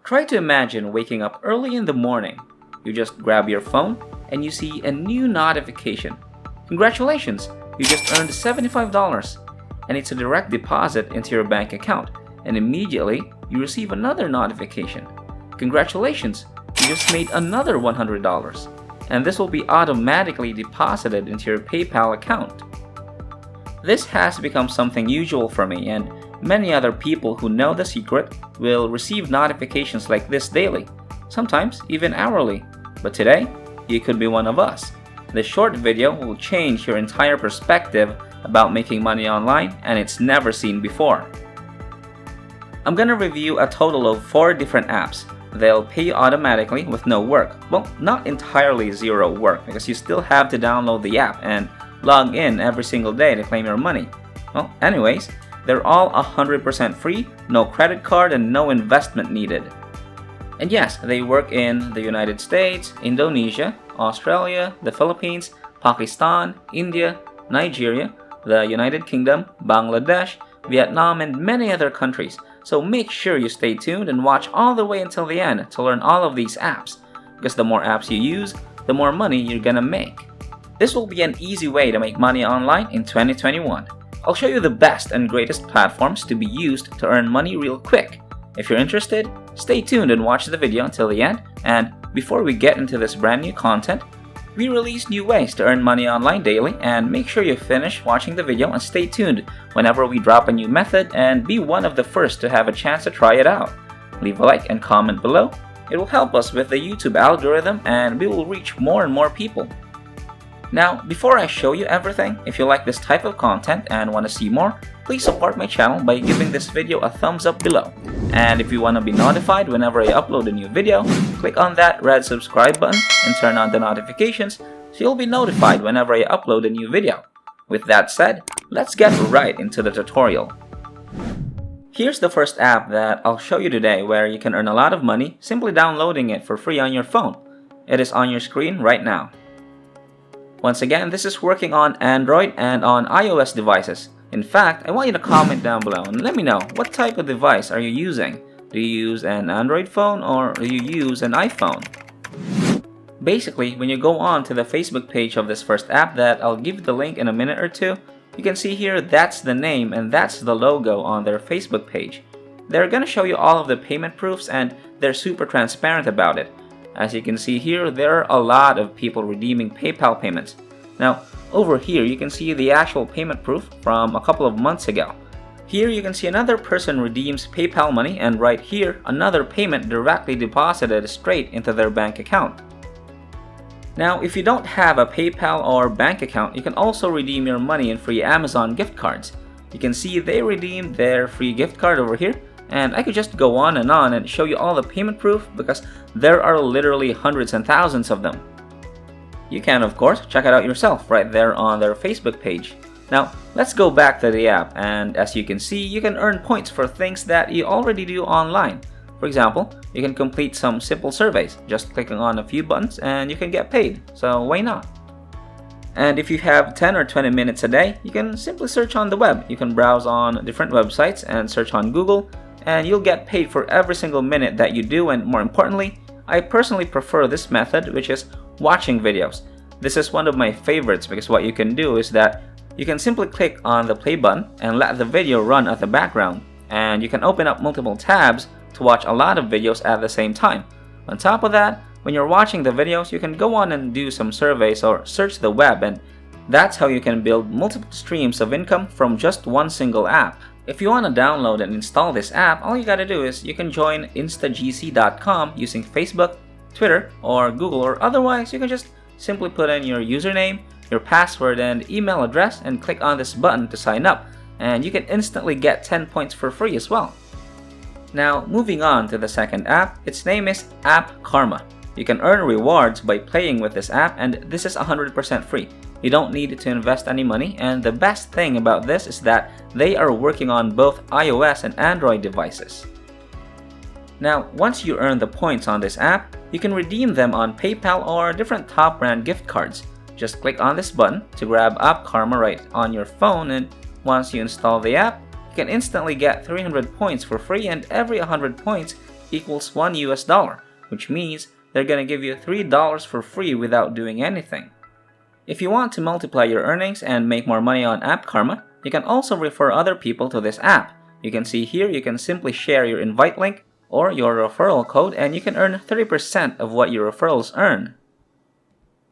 Try to imagine waking up early in the morning. You just grab your phone and you see a new notification. Congratulations! You just earned $75 and it's a direct deposit into your bank account, and immediately you receive another notification. Congratulations! You just made another $100 and this will be automatically deposited into your PayPal account. This has become something usual for me, and many other people who know the secret will receive notifications like this daily, sometimes even hourly. But today, you could be one of us. This short video will change your entire perspective about making money online, and it's never seen before. I'm gonna review a total of 4 different apps. They'll pay you automatically with no work. Well, not entirely zero work, because you still have to download the app and log in every single day to claim your money. Well, anyways, they're all 100% free, no credit card, and no investment needed. And yes, they work in the United States, Indonesia, Australia, the Philippines, Pakistan, India, Nigeria, the United Kingdom, Bangladesh, Vietnam, and many other countries. So make sure you stay tuned and watch all the way until the end to learn all of these apps, because the more apps you use, the more money you're gonna make. This will be an easy way to make money online in 2021. I'll show you the best and greatest platforms to be used to earn money real quick. If you're interested, stay tuned and watch the video until the end. And before we get into this brand new content, we release new ways to earn money online daily, and make sure you finish watching the video and stay tuned whenever we drop a new method and be one of the first to have a chance to try it out. Leave a like and comment below. It will help us with the YouTube algorithm and we will reach more and more people. Now, before I show you everything, if you like this type of content and want to see more, please support my channel by giving this video a thumbs up below. And if you want to be notified whenever I upload a new video, click on that red subscribe button and turn on the notifications so you'll be notified whenever I upload a new video. With that said, let's get right into the tutorial. Here's the first app that I'll show you today where you can earn a lot of money simply downloading it for free on your phone. It is on your screen right now. Once again, this is working on Android and on iOS devices. In fact, I want you to comment down below and let me know what type of device are you using. Do you use an Android phone or do you use an iPhone? Basically, when you go on to the Facebook page of this first app that I'll give you the link in a minute or two, you can see here that's the name and that's the logo on their Facebook page. They're gonna show you all of the payment proofs and they're super transparent about it. As you can see here, there are a lot of people redeeming PayPal payments. Now, over here you can see the actual payment proof from a couple of months ago. Here you can see another person redeems PayPal money, and right here, another payment directly deposited straight into their bank account. Now, if you don't have a PayPal or bank account, you can also redeem your money in free Amazon gift cards. You can see they redeemed their free gift card over here. And I could just go on and show you all the payment proof because there are literally hundreds and thousands of them. You can, of course, check it out yourself right there on their Facebook page. Now, let's go back to the app, and as you can see, you can earn points for things that you already do online. For example, you can complete some simple surveys, just clicking on a few buttons and you can get paid, so why not? And if you have 10 or 20 minutes a day, you can simply search on the web. You can browse on different websites and search on Google, and you'll get paid for every single minute that you do. And more importantly, I personally prefer this method, which is watching videos. This is one of my favorites because what you can do is that you can simply click on the play button and let the video run at the background, and you can open up multiple tabs to watch a lot of videos at the same time. On top of that, when you're watching the videos, you can go on and do some surveys or search the web, and that's how you can build multiple streams of income from just one single app. If you want to download and install this app, all you gotta do is you can join instagc.com using Facebook, Twitter, or Google, or otherwise you can just simply put in your username, your password, and email address and click on this button to sign up, and you can instantly get 10 points for free as well. Now, moving on to the second app, its name is App Karma. You can earn rewards by playing with this app, and this is 100% free. You don't need to invest any money, and the best thing about this is that they are working on both iOS and Android devices. Now, once you earn the points on this app, you can redeem them on PayPal or different top brand gift cards. Just click on this button to grab App Karma right on your phone, and once you install the app, you can instantly get 300 points for free, and every 100 points equals $1, which means they're gonna give you $3 for free without doing anything. If you want to multiply your earnings and make more money on App Karma, you can also refer other people to this app. You can see here you can simply share your invite link or your referral code and you can earn 30% of what your referrals earn.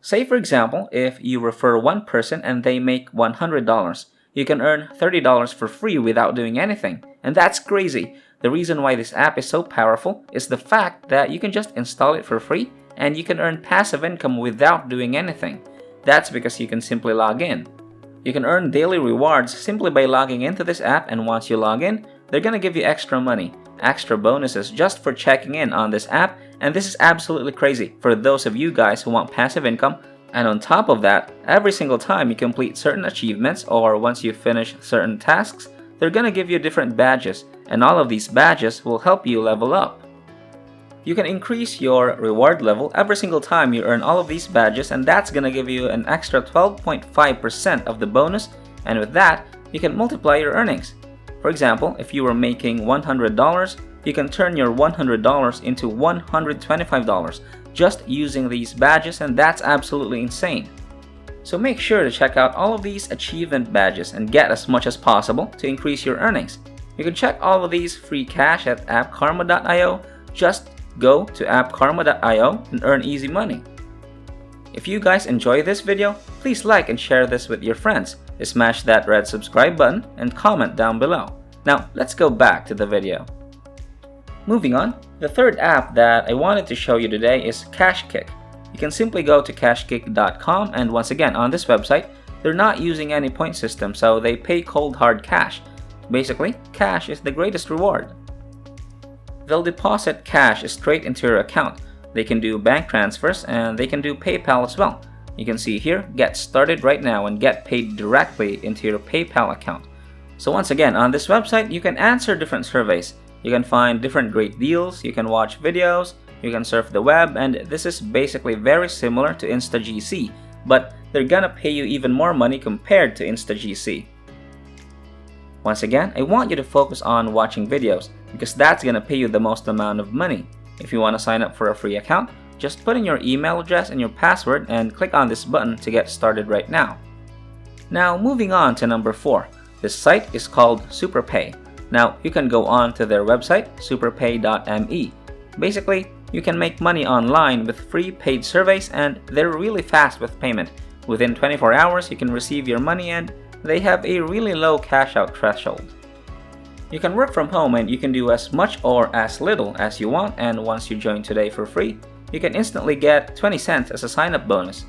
Say for example, if you refer one person and they make $100, you can earn $30 for free without doing anything. And that's crazy. The reason why this app is so powerful is the fact that you can just install it for free and you can earn passive income without doing anything. That's because you can simply log in. You can earn daily rewards simply by logging into this app, and once you log in, they're gonna give you extra money, extra bonuses just for checking in on this app, and this is absolutely crazy for those of you guys who want passive income. And on top of that, every single time you complete certain achievements or once you finish certain tasks, they're gonna give you different badges, and all of these badges will help you level up. You can increase your reward level every single time you earn all of these badges, and that's gonna give you an extra 12.5% of the bonus, and with that, you can multiply your earnings. For example, if you were making $100, you can turn your $100 into $125 just using these badges, and that's absolutely insane. So make sure to check out all of these achievement badges and get as much as possible to increase your earnings. You can check all of these free cash at appkarma.io. Just go to appkarma.io and earn easy money. If you guys enjoy this video, please like and share this with your friends. Smash that red subscribe button and comment down below. Now let's go back to the video. Moving on, the third app that I wanted to show you today is Cashkick. You can simply go to cashkick.com, and once again on this website, they're not using any point system, so they pay cold hard cash. Basically, cash is the greatest reward. They'll deposit cash straight into your account. They can do bank transfers and they can do PayPal as well. You can see here, get started right now and get paid directly into your PayPal account. So once again, on this website, you can answer different surveys. You can find different great deals, you can watch videos, you can surf the web, and this is basically very similar to InstaGC, but they're gonna pay you even more money compared to InstaGC. Once again, I want you to focus on watching videos because that's gonna pay you the most amount of money. If you want to sign up for a free account, just put in your email address and your password and click on this button to get started right now. Now moving on to number 4. This site is called SuperPay. Now you can go on to their website, superpay.me. Basically, you can make money online with free paid surveys, and they're really fast with payment. Within 24 hours you can receive your money, and they have a really low cash out threshold. You can work from home and you can do as much or as little as you want, and once you join today for free, you can instantly get 20 cents as a sign-up bonus.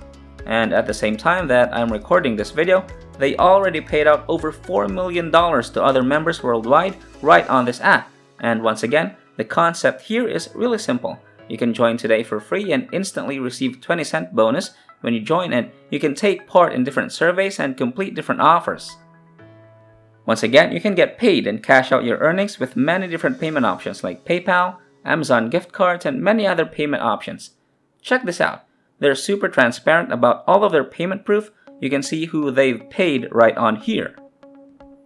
And at the same time that I'm recording this video, they already paid out over $4 million to other members worldwide right on this app. And once again, the concept here is really simple. You can join today for free and instantly receive 20-cent bonus when you join, and you can take part in different surveys and complete different offers. Once again, you can get paid and cash out your earnings with many different payment options like PayPal, Amazon gift cards, and many other payment options. Check this out. They're super transparent about all of their payment proof. You can see who they've paid right on here.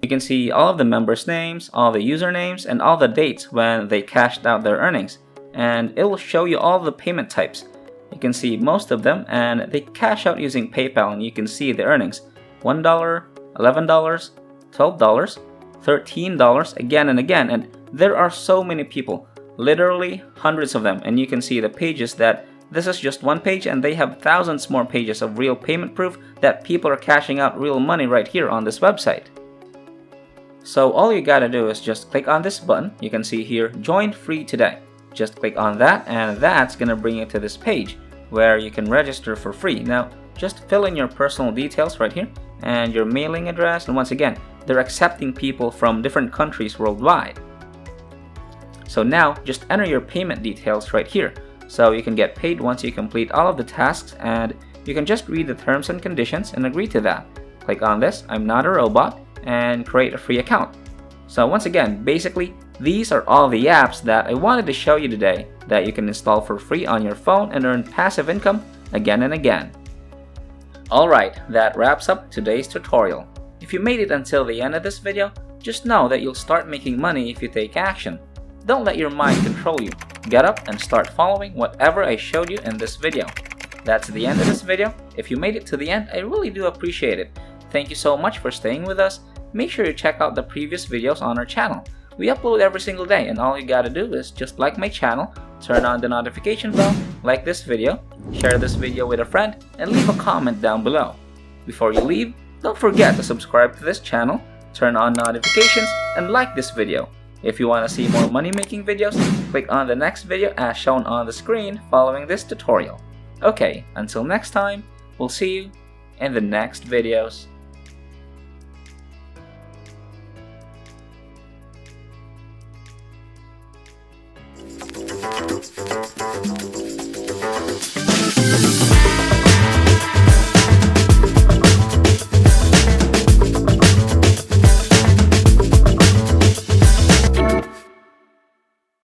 You can see all of the members' names, all the usernames, and all the dates when they cashed out their earnings. And it will show you all the payment types. You can see most of them, and they cash out using PayPal, and you can see the earnings. $1, $11, $12, $13 again and again, and there are so many people, literally hundreds of them, and you can see the pages that this is just one page and they have thousands more pages of real payment proof that people are cashing out real money right here on this website. So all you gotta do is just click on this button. You can see here, join free today. Just click on that and that's gonna bring you to this page where you can register for free. Now just fill in your personal details right here and your mailing address, and once again, they're accepting people from different countries worldwide. So now just enter your payment details right here so you can get paid once you complete all of the tasks, and you can just read the terms and conditions and agree to that. Click on this, I'm not a robot, and create a free account. So once again, basically these are all the apps that I wanted to show you today that you can install for free on your phone and earn passive income again and again. Alright, that wraps up today's tutorial. If you made it until the end of this video, just know that you'll start making money if you take action. Don't let your mind control you. get up and start following whatever I showed you in this video. That's the end of this video. If you made it to the end, I really do appreciate it. Thank you so much for staying with us. Make sure you check out the previous videos on our channel. We upload every single day, and all you gotta do is just like my channel, turn on the notification bell, like this video, share this video with a friend, and leave a comment down below. Before you leave, don't forget to subscribe to this channel, turn on notifications, and like this video. If you want to see more money-making videos, click on the next video as shown on the screen following this tutorial. Okay, until next time, we'll see you in the next videos.